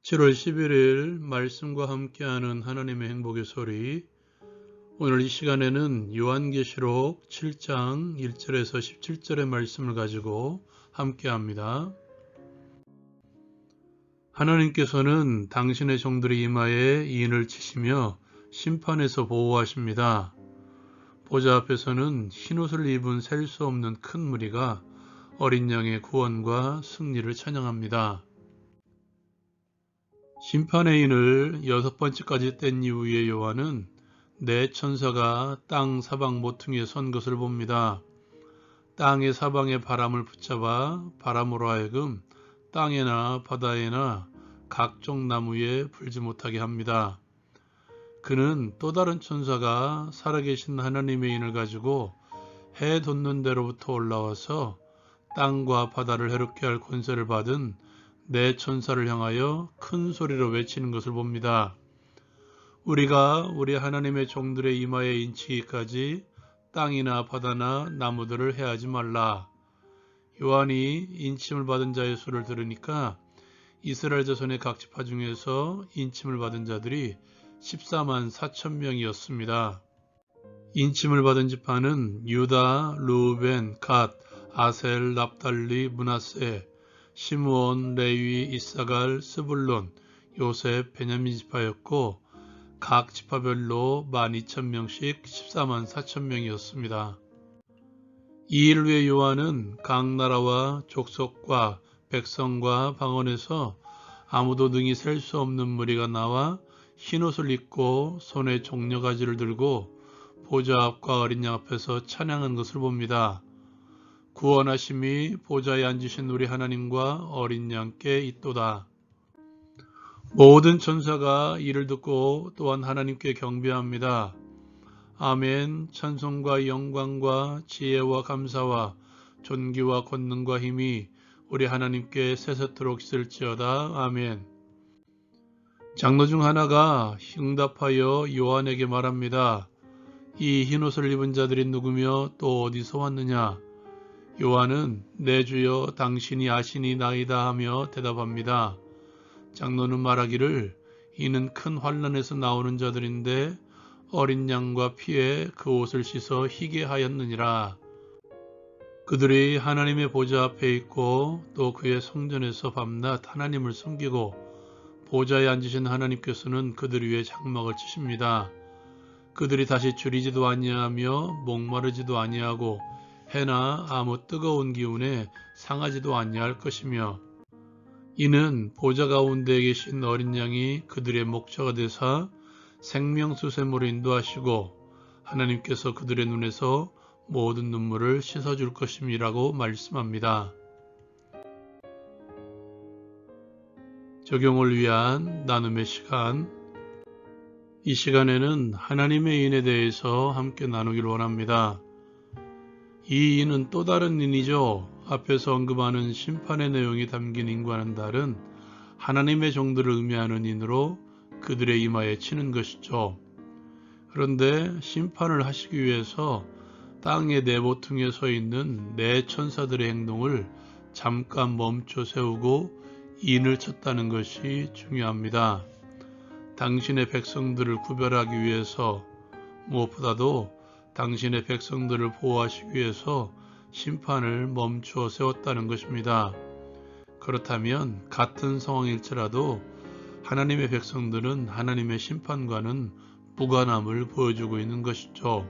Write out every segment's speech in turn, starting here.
7월 11일 말씀과 함께하는 하나님의 행복의 소리. 오늘 이 시간에는 요한계시록 7장 1절에서 17절의 말씀을 가지고 함께합니다. 하나님께서는 당신의 종들의 이마에 인을 치시며 심판에서 보호하십니다. 보좌 앞에서는 흰옷을 입은 셀 수 없는 큰 무리가 어린 양의 구원과 승리를 찬양합니다. 심판의 인을 6번째까지 뗀 이후에 요한은 네 천사가 땅 사방 모퉁이에 선 것을 봅니다. 땅의 사방에 바람을 붙잡아 바람으로 하여금 땅에나 바다에나 각종 나무에 불지 못하게 합니다. 그는 또 다른 천사가 살아계신 하나님의 인을 가지고 해 돋는 데로부터 올라와서 땅과 바다를 해롭게 할 권세를 받은 네 천사를 향하여 큰 소리로 외치는 것을 봅니다. 우리가 우리 하나님의 종들의 이마에 인치기까지 땅이나 바다나 나무들을 해하지 말라. 요한이 인침을 받은 자의 수를 들으니까 이스라엘 자손의 각 지파 중에서 인침을 받은 자들이 14만 4천 명이었습니다. 인침을 받은 지파는 유다, 루벤, 갓, 아셀, 납달리, 므낫세, 시므온, 레위, 이사갈, 스불론, 요셉, 베냐민 지파였고 각 지파별로 12,000명씩 14만 4천 명이었습니다. 이 일 후에 요한은 각 나라와 족속과 백성과 방언에서 아무도 능히 셀 수 없는 무리가 나와 흰옷을 입고 손에 종려가지를 들고 보좌 앞과 어린 양 앞에서 찬양한 것을 봅니다. 구원하심이 보좌에 앉으신 우리 하나님과 어린 양께 있도다. 모든 천사가 이를 듣고 또한 하나님께 경배합니다. 아멘. 찬송과 영광과 지혜와 감사와 존귀와 권능과 힘이 우리 하나님께 세세토록 있을지어다. 아멘. 장로 중 하나가 응답하여 요한에게 말합니다. 이 흰옷을 입은 자들이 누구며 또 어디서 왔느냐? 요한은 내 주여 당신이 아시니나이다 하며 대답합니다. 장로는 말하기를 이는 큰 환난에서 나오는 자들인데 어린 양과 피에 그 옷을 씻어 희게 하였느니라. 그들이 하나님의 보좌 앞에 있고 또 그의 성전에서 밤낮 하나님을 섬기고 보좌에 앉으신 하나님께서는 그들 위에 장막을 치십니다. 그들이 다시 줄이지도 아니하며 목마르지도 아니하고 해나 아무 뜨거운 기운에 상하지도 아니할 것이며 이는 보좌 가운데 계신 어린 양이 그들의 목자가 되사 생명수샘으로 인도하시고 하나님께서 그들의 눈에서 모든 눈물을 씻어줄 것임이라고 말씀합니다. 적용을 위한 나눔의 시간. 이 시간에는 하나님의 인에 대해서 함께 나누기를 원합니다. 이 인은 또 다른 인이죠. 앞에서 언급하는 심판의 내용이 담긴 인과는 다른 하나님의 종들을 의미하는 인으로 그들의 이마에 치는 것이죠. 그런데 심판을 하시기 위해서 땅의 네 모퉁이에 서 있는 네 천사들의 행동을 잠깐 멈춰 세우고 인을 쳤다는 것이 중요합니다. 당신의 백성들을 구별하기 위해서 무엇보다도 당신의 백성들을 보호하시기 위해서 심판을 멈추어 세웠다는 것입니다. 그렇다면 같은 상황일지라도 하나님의 백성들은 하나님의 심판과는 무관함을 보여주고 있는 것이죠.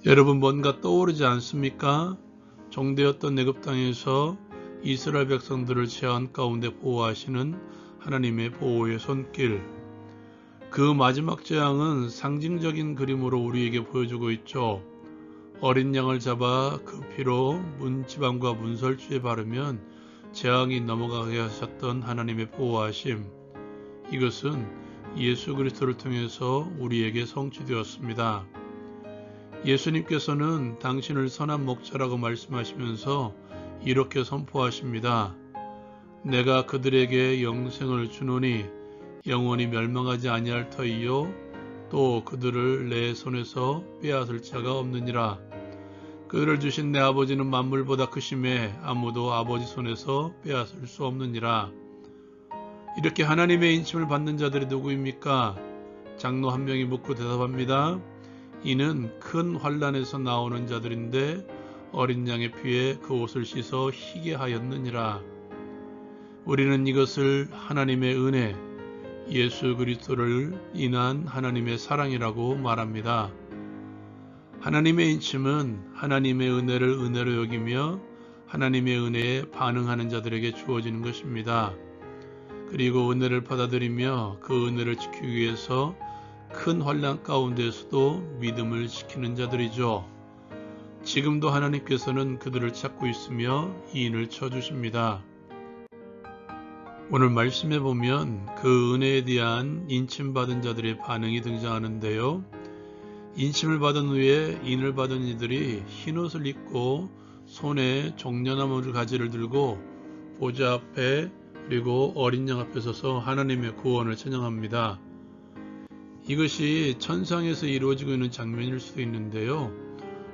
여러분 뭔가 떠오르지 않습니까? 종되었던 애굽 땅에서 이스라엘 백성들을 재앙 가운데 보호하시는 하나님의 보호의 손길. 그 마지막 재앙은 상징적인 그림으로 우리에게 보여주고 있죠. 어린 양을 잡아 그 피로 문지방과 문설주에 바르면 재앙이 넘어가게 하셨던 하나님의 보호하심. 이것은 예수 그리스도를 통해서 우리에게 성취되었습니다. 예수님께서는 당신을 선한 목자라고 말씀하시면서 이렇게 선포하십니다. 내가 그들에게 영생을 주노니 영원히 멸망하지 아니할 터이요 또 그들을 내 손에서 빼앗을 자가 없느니라. 그들을 주신 내 아버지는 만물보다 크심에 아무도 아버지 손에서 빼앗을 수 없느니라. 이렇게 하나님의 인침을 받는 자들이 누구입니까? 장로 한 명이 묻고 대답합니다. 이는 큰 환난에서 나오는 자들인데 어린 양의 피에 그 옷을 씻어 희게 하였느니라. 우리는 이것을 하나님의 은혜, 예수 그리스도를 인한 하나님의 사랑이라고 말합니다. 하나님의 인침은 하나님의 은혜를 은혜로 여기며 하나님의 은혜에 반응하는 자들에게 주어지는 것입니다. 그리고 은혜를 받아들이며 그 은혜를 지키기 위해서 큰 환난 가운데서도 믿음을 지키는 자들이죠. 지금도 하나님께서는 그들을 찾고 있으며 이인을 쳐주십니다. 오늘 말씀에 보면 그 은혜에 대한 인침받은 자들의 반응이 등장하는데요. 인침을 받은 후에 인을 받은 이들이 흰옷을 입고 손에 종려나무 가지를 들고 보좌 앞에 그리고 어린 양 앞에 서서 하나님의 구원을 찬양합니다. 이것이 천상에서 이루어지고 있는 장면일 수도 있는데요.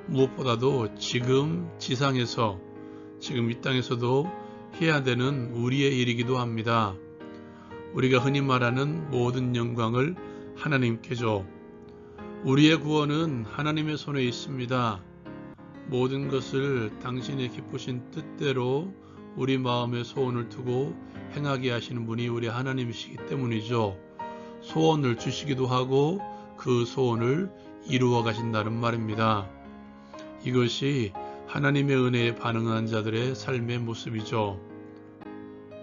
무엇보다도 지금 지상에서, 지금 이 땅에서도 해야 되는 우리의 일이기도 합니다. 우리가 흔히 말하는 모든 영광을 하나님께 줘. 우리의 구원은 하나님의 손에 있습니다. 모든 것을 당신의 기쁘신 뜻대로 우리 마음에 소원을 두고 행하게 하시는 분이 우리 하나님이시기 때문이죠. 소원을 주시기도 하고 그 소원을 이루어 가신다는 말입니다. 이것이 하나님의 은혜에 반응한 자들의 삶의 모습이죠.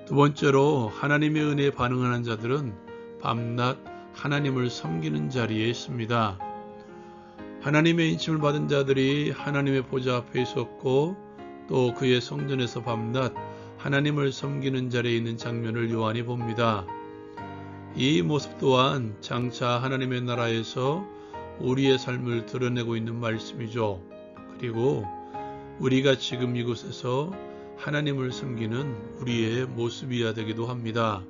두 번째로 하나님의 은혜에 반응하는 자들은 밤낮 하나님을 섬기는 자리에 있습니다. 하나님의 인침을 받은 자들이 하나님의 보좌 앞에 있었고 또 그의 성전에서 밤낮 하나님을 섬기는 자리에 있는 장면을 요한이 봅니다. 이 모습 또한 장차 하나님의 나라에서 우리의 삶을 드러내고 있는 말씀이죠. 그리고 우리가 지금 이곳에서 하나님을 섬기는 우리의 모습이어야 되기도 합니다.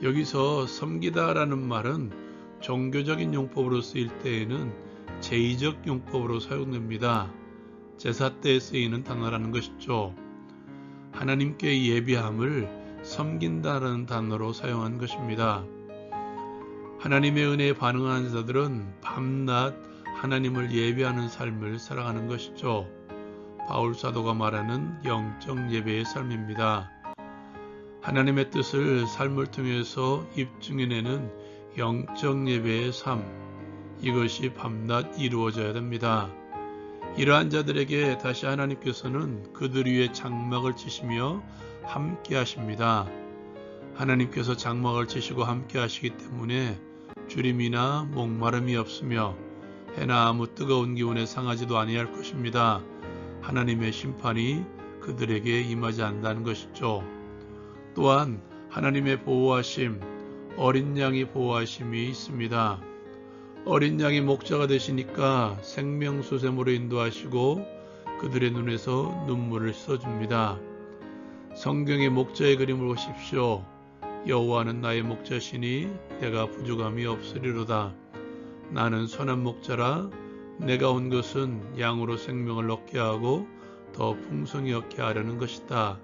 여기서 섬기다라는 말은 종교적인 용법으로 쓰일 때에는 제의적 용법으로 사용됩니다. 제사 때 쓰이는 단어라는 것이죠. 하나님께 예비함을 섬긴다라는 단어로 사용한 것입니다. 하나님의 은혜에 반응하는 자들은 밤낮 하나님을 예배하는 삶을 살아가는 것이죠. 바울 사도가 말하는 영적 예배의 삶입니다. 하나님의 뜻을 삶을 통해서 입증해내는 영적 예배의 삶, 이것이 밤낮 이루어져야 됩니다. 이러한 자들에게 다시 하나님께서는 그들 위에 장막을 치시며 함께 하십니다. 하나님께서 장막을 치시고 함께 하시기 때문에 주림이나 목마름이 없으며 해나 아무 뜨거운 기운에 상하지도 아니할 것입니다. 하나님의 심판이 그들에게 임하지 않는다는 것이죠. 또한 하나님의 보호하심, 어린 양이 보호하심이 있습니다. 어린 양이 목자가 되시니까 생명수샘으로 인도하시고 그들의 눈에서 눈물을 씻어줍니다. 성경의 목자의 그림을 보십시오. 여호와는 나의 목자시니 내가 부족함이 없으리로다. 나는 선한 목자라. 내가 온 것은 양으로 생명을 얻게 하고 더 풍성히 얻게 하려는 것이다.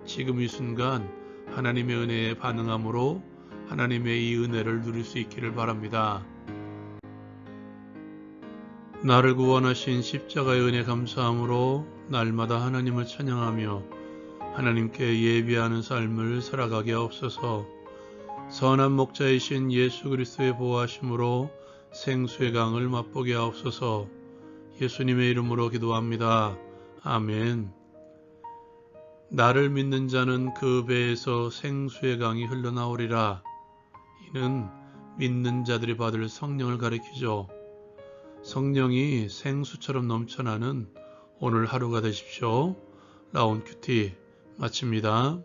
지금 이 순간 하나님의 은혜에 반응함으로 하나님의 이 은혜를 누릴 수 있기를 바랍니다. 나를 구원하신 십자가의 은혜 감사함으로 날마다 하나님을 찬양하며 하나님께 예비하는 삶을 살아가게 하옵소서. 선한 목자이신 예수 그리스도의 보호하심으로 생수의 강을 맛보게 하옵소서. 예수님의 이름으로 기도합니다. 아멘. 나를 믿는 자는 그 배에서 생수의 강이 흘러나오리라. 이는 믿는 자들이 받을 성령을 가리키죠. 성령이 생수처럼 넘쳐나는 오늘 하루가 되십시오. 라온 큐티 마칩니다.